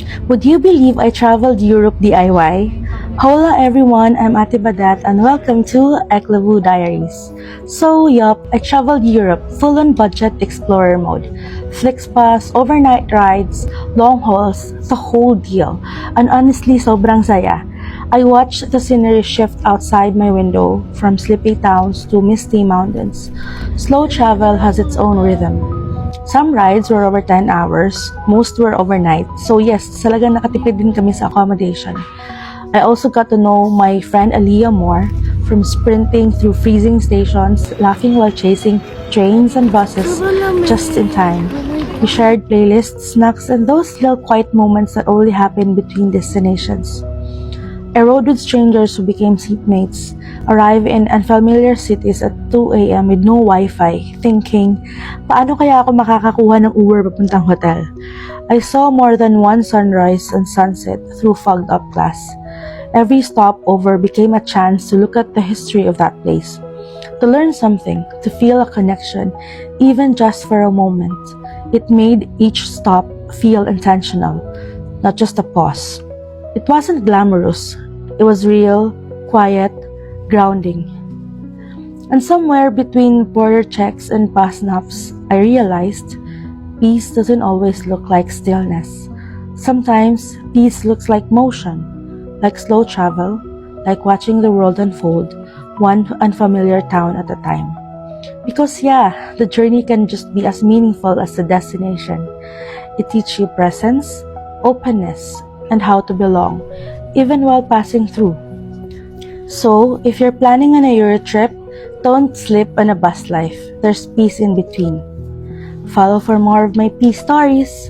Would you believe I traveled Europe DIY? Hola everyone, I'm Ate Badat and welcome to Eklavu Diaries. So yup, I traveled Europe full on budget explorer mode. FlixPass, overnight rides, long hauls, the whole deal. And honestly, sobrang saya. I watched the scenery shift outside my window from sleepy towns to misty mountains. Slow travel has its own rhythm. Some rides were over 10 hours, most were overnight. So yes, talagang nakatipid din kami sa accommodation. I also got to know my friend Aliyah more, from sprinting through freezing stations, laughing while chasing trains and buses just in time. We shared playlists, snacks, and those little quiet moments that only happen between destinations. I rode with strangers who became seatmates, arrive in unfamiliar cities at 2 a.m. with no Wi-Fi, thinking, paano kaya ako makakakuha ng Uber papuntang hotel? I saw more than one sunrise and sunset through fogged-up glass. Every stopover became a chance to look at the history of that place, to learn something, to feel a connection, even just for a moment. It made each stop feel intentional, not just a pause. It wasn't glamorous. It was real, quiet, grounding. And somewhere between border checks and pass naps, I realized peace doesn't always look like stillness. Sometimes peace looks like motion, like slow travel, like watching the world unfold, one unfamiliar town at a time. Because yeah, the journey can just be as meaningful as the destination. It teaches you presence, openness, and how to belong, even while passing through. So, if you're planning on a Euro trip, don't slip on a bus life. There's peace in between. Follow for more of my peace stories.